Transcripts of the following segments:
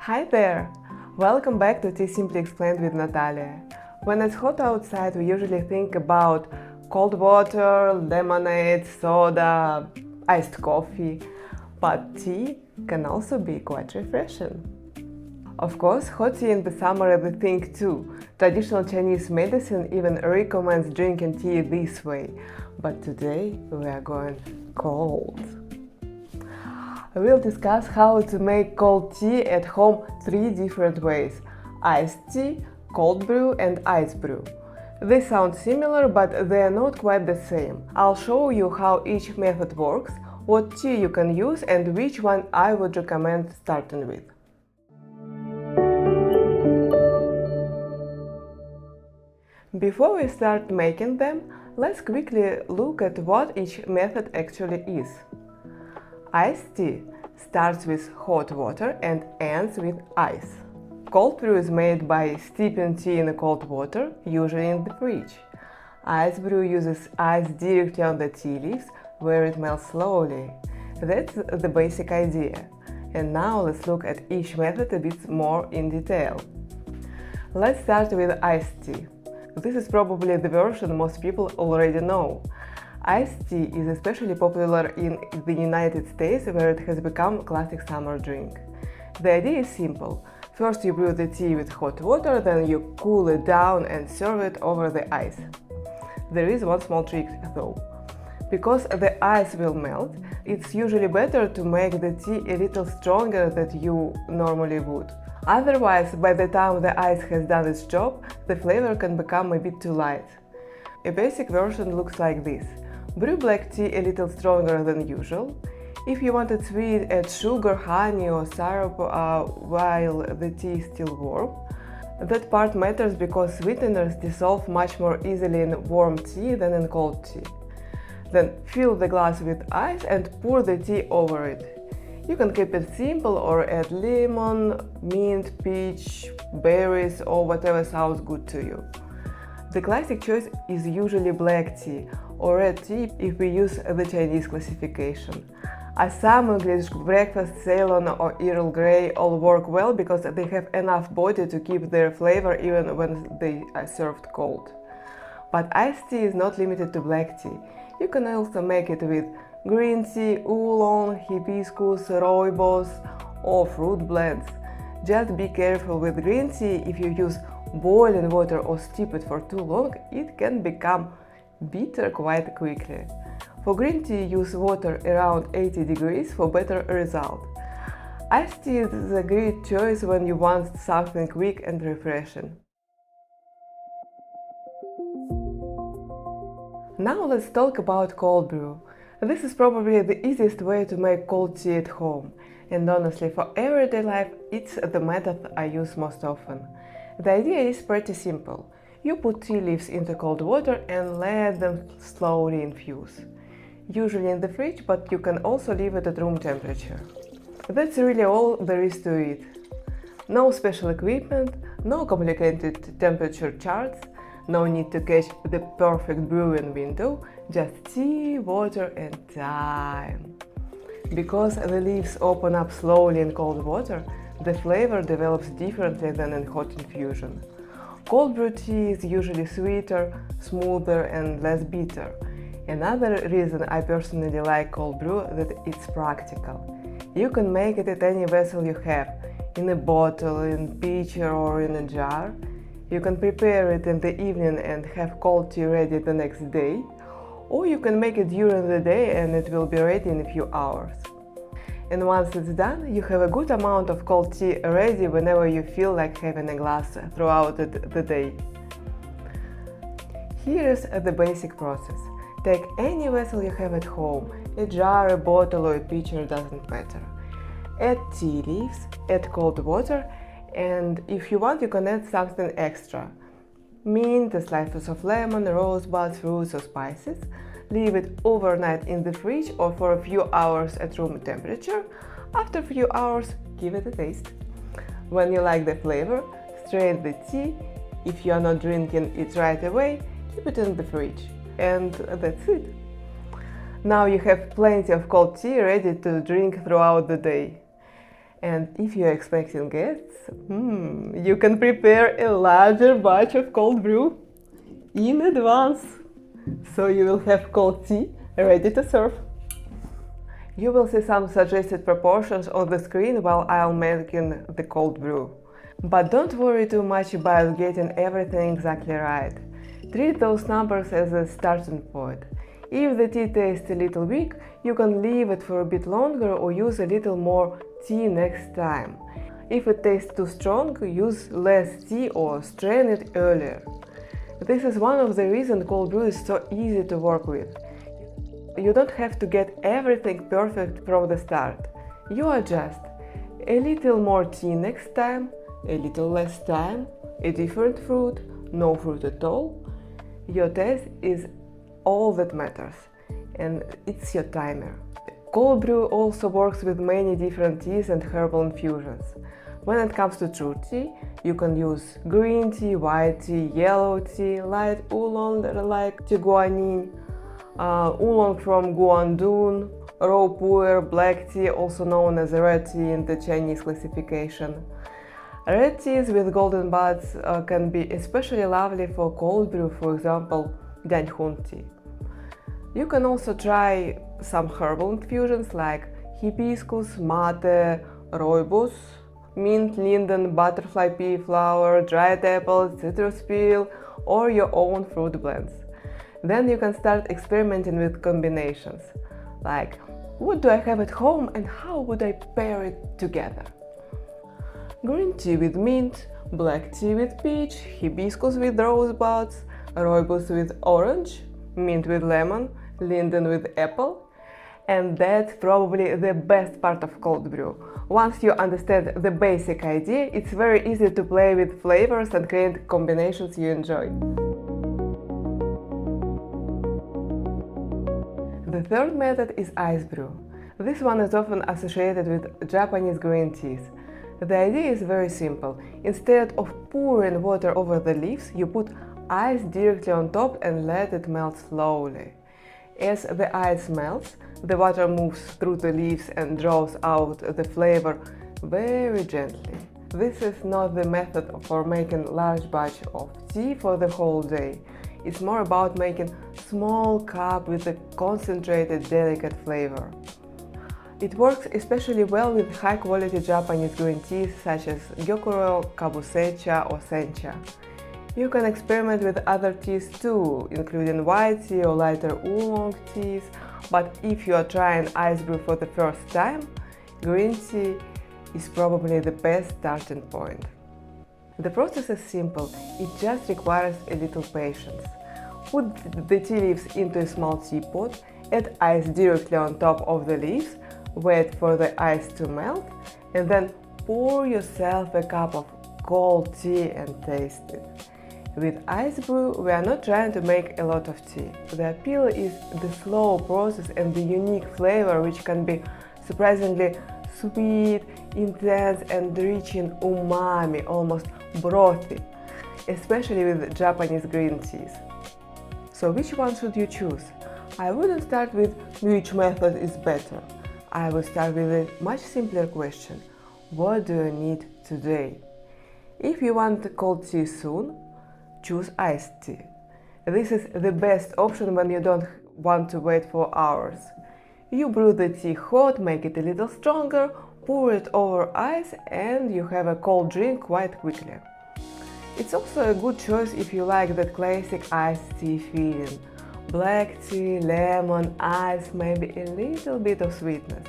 Hi there! Welcome back to Tea Simply Explained with Natalia. When it's hot outside, we usually think about cold water, lemonade, soda, iced coffee, but tea can also be quite refreshing. Of course, hot tea in the summer is a thing too. Traditional Chinese medicine even recommends drinking tea this way, but today we are going cold. We'll discuss how to make cold tea at home 3 different ways: iced tea, cold brew and ice brew. They sound similar, but they are not quite the same. I'll show you how each method works, what tea you can use and which one I would recommend starting with. Before we start making them, let's quickly look at what each method actually is. Iced tea starts with hot water and ends with ice. Cold brew is made by steeping tea in cold water, usually in the fridge. Ice brew uses ice directly on the tea leaves, where it melts slowly. That's the basic idea. And now let's look at each method a bit more in detail. Let's start with iced tea. This is probably the version most people already know. Iced tea is especially popular in the United States, where it has become a classic summer drink. The idea is simple. First you brew the tea with hot water, then you cool it down and serve it over the ice. There is one small trick though. Because the ice will melt, it's usually better to make the tea a little stronger than you normally would. Otherwise, by the time the ice has done its job, the flavor can become a bit too light. A basic version looks like this. Brew black tea a little stronger than usual. If you want it sweet, add sugar, honey or syrup while the tea is still warm. That part matters because sweeteners dissolve much more easily in warm tea than in cold tea. Then fill the glass with ice and pour the tea over it. You can keep it simple or add lemon, mint, peach, berries or whatever sounds good to you. The classic choice is usually black tea or red tea if we use the Chinese classification. Assam English breakfast, Ceylon or Earl Grey all work well because they have enough body to keep their flavor even when they are served cold. But iced tea is not limited to black tea. You can also make it with green tea, oolong, hibiscus, rooibos or fruit blends. Just be careful with green tea. If you use boiling water or steep it for too long, it can become bitter quite quickly. For green tea, use water around 80 degrees for better result. Iced tea is a great choice when you want something quick and refreshing. Now let's talk about cold brew. This is probably the easiest way to make cold tea at home. And honestly, for everyday life, it's the method I use most often. The idea is pretty simple. You put tea leaves into cold water and let them slowly infuse. Usually in the fridge, but you can also leave it at room temperature. That's really all there is to it. No special equipment, no complicated temperature charts, no need to catch the perfect brewing window, just tea, water and time. Because the leaves open up slowly in cold water, the flavor develops differently than in hot infusion. Cold brew tea is usually sweeter, smoother and less bitter. Another reason I personally like cold brew is that it's practical. You can make it at any vessel you have, in a bottle, in pitcher or in a jar. You can prepare it in the evening and have cold tea ready the next day, or you can make it during the day and it will be ready in a few hours. And once it's done, you have a good amount of cold tea ready whenever you feel like having a glass throughout the day. Here's the basic process. Take any vessel you have at home, a jar, a bottle or a pitcher, doesn't matter. Add tea leaves, add cold water, and if you want you can add something extra. Mint, slices of lemon, rosebuds, fruits or spices. Leave it overnight in the fridge or for a few hours at room temperature. After a few hours, give it a taste. When you like the flavor, strain the tea. If you are not drinking it right away, keep it in the fridge. And that's it. Now you have plenty of cold tea ready to drink throughout the day. And if you're expecting guests, you can prepare a larger batch of cold brew in advance. So you will have cold tea ready to serve. You will see some suggested proportions on the screen while I'm making the cold brew. But don't worry too much about getting everything exactly right. Treat those numbers as a starting point. If the tea tastes a little weak, you can leave it for a bit longer or use a little more tea next time. If it tastes too strong, use less tea or strain it earlier. This is one of the reasons cold brew is so easy to work with. You don't have to get everything perfect from the start. You adjust. A little more tea next time, a little less time, a different fruit, no fruit at all. Your taste is all that matters, and it's your timer. Cold brew also works with many different teas and herbal infusions. When it comes to true tea, you can use green tea, white tea, yellow tea, light oolong like tea guanyin, oolong from Guangdong, raw pu'er, black tea, also known as red tea in the Chinese classification. Red teas with golden buds can be especially lovely for cold brew, for example, Danhun tea. You can also try some herbal infusions like hibiscus, mate, rooibos, mint, linden, butterfly pea flower, dried apple, citrus peel, or your own fruit blends. Then you can start experimenting with combinations, like what do I have at home and how would I pair it together? Green tea with mint, black tea with peach, hibiscus with rosebuds, rooibos with orange, mint with lemon, linden with apple. And that's probably the best part of cold brew. Once you understand the basic idea, it's very easy to play with flavors and create combinations you enjoy. The third method is ice brew. This one is often associated with Japanese green teas. The idea is very simple. Instead of pouring water over the leaves, you put ice directly on top and let it melt slowly. As the ice melts, the water moves through the leaves and draws out the flavor very gently. This is not the method for making large batch of tea for the whole day. It's more about making small cup with a concentrated, delicate flavor. It works especially well with high-quality Japanese green teas such as Gyokuro, Kabusecha or Sencha. You can experiment with other teas too, including white tea or lighter oolong teas, but if you are trying ice brew for the first time, green tea is probably the best starting point. The process is simple, it just requires a little patience. Put the tea leaves into a small teapot, add ice directly on top of the leaves, wait for the ice to melt, and then pour yourself a cup of cold tea and taste it. With ice brew, we are not trying to make a lot of tea. The appeal is the slow process and the unique flavor, which can be surprisingly sweet, intense and rich in umami, almost brothy, especially with Japanese green teas. So which one should you choose? I wouldn't start with which method is better. I would start with a much simpler question. What do you need today? If you want cold tea soon, choose iced tea. This is the best option when you don't want to wait for hours. You brew the tea hot, make it a little stronger, pour it over ice, and you have a cold drink quite quickly. It's also a good choice if you like that classic iced tea feeling. Black tea, lemon, ice, maybe a little bit of sweetness.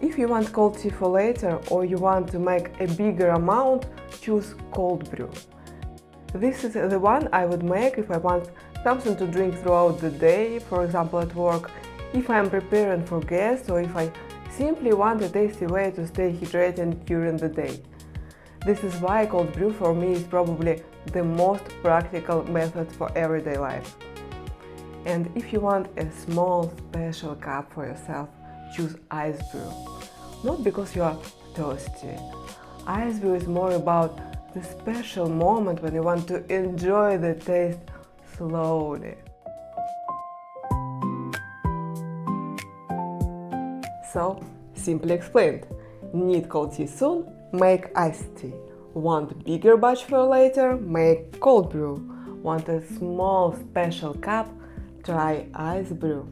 If you want cold tea for later or you want to make a bigger amount, choose cold brew. This is the one I would make if I want something to drink throughout the day, for example at work, if I am preparing for guests or if I simply want a tasty way to stay hydrated during the day. This is why cold brew for me is probably the most practical method for everyday life. And if you want a small special cup for yourself, choose ice brew. Not because you are thirsty. Ice brew is more about the special moment when you want to enjoy the taste slowly. So, simply explained, Need cold tea soon? Make iced tea. Want bigger batch for later? Make cold brew. Want a small special cup? Try ice brew.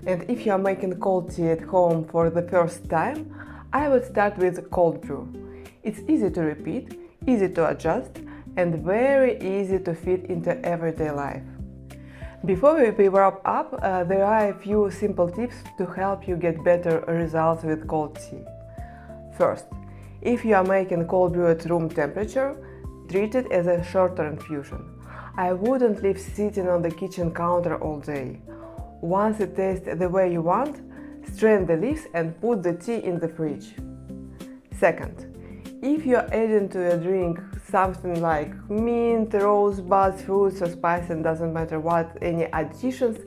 And if you are making cold tea at home for the first time, I would start with cold brew. It's easy to repeat, easy to adjust, and very easy to fit into everyday life. Before we wrap up, there are a few simple tips to help you get better results with cold tea. First, if you are making cold brew at room temperature, treat it as a shorter infusion. I wouldn't leave sitting on the kitchen counter all day. Once it tastes the way you want, strain the leaves and put the tea in the fridge. Second, if you are adding to your drink something like mint, rosebuds, fruits or spices, doesn't matter what, any additions,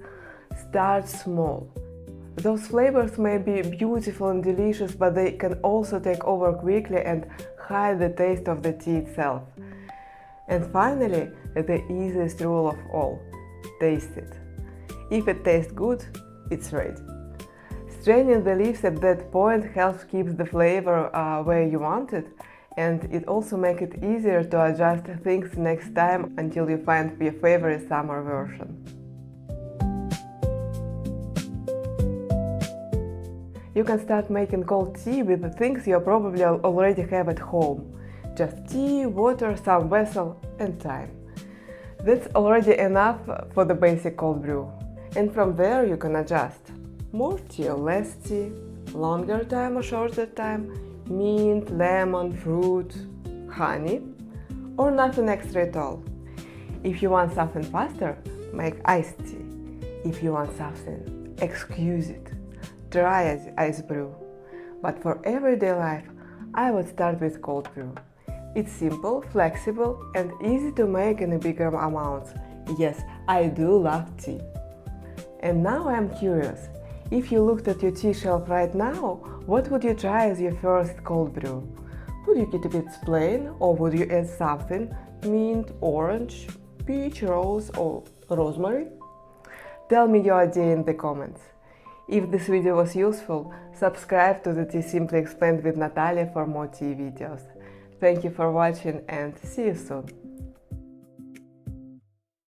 start small. Those flavors may be beautiful and delicious, but they can also take over quickly and hide the taste of the tea itself. And finally, the easiest rule of all, taste it. If it tastes good, it's ready. Straining the leaves at that point helps keep the flavor where you want it, and it also makes it easier to adjust things next time until you find your favorite summer version. You can start making cold tea with the things you probably already have at home. Just tea, water, some vessel, and time. That's already enough for the basic cold brew. And from there you can adjust. More tea or less tea, longer time or shorter time, mint, lemon, fruit, honey, or nothing extra at all. If you want something faster, make iced tea. If you want something exquisite, try ice brew. But for everyday life, I would start with cold brew. It's simple, flexible, and easy to make in bigger amounts. Yes, I do love tea. And now I'm curious, if you looked at your tea shelf right now, what would you try as your first cold brew? Would you keep it plain, or would you add something, mint, orange, peach, rose, or rosemary? Tell me your idea in the comments. If this video was useful, subscribe to the Tea Simply Explained with Natalia for more tea videos. Thank you for watching and see you soon!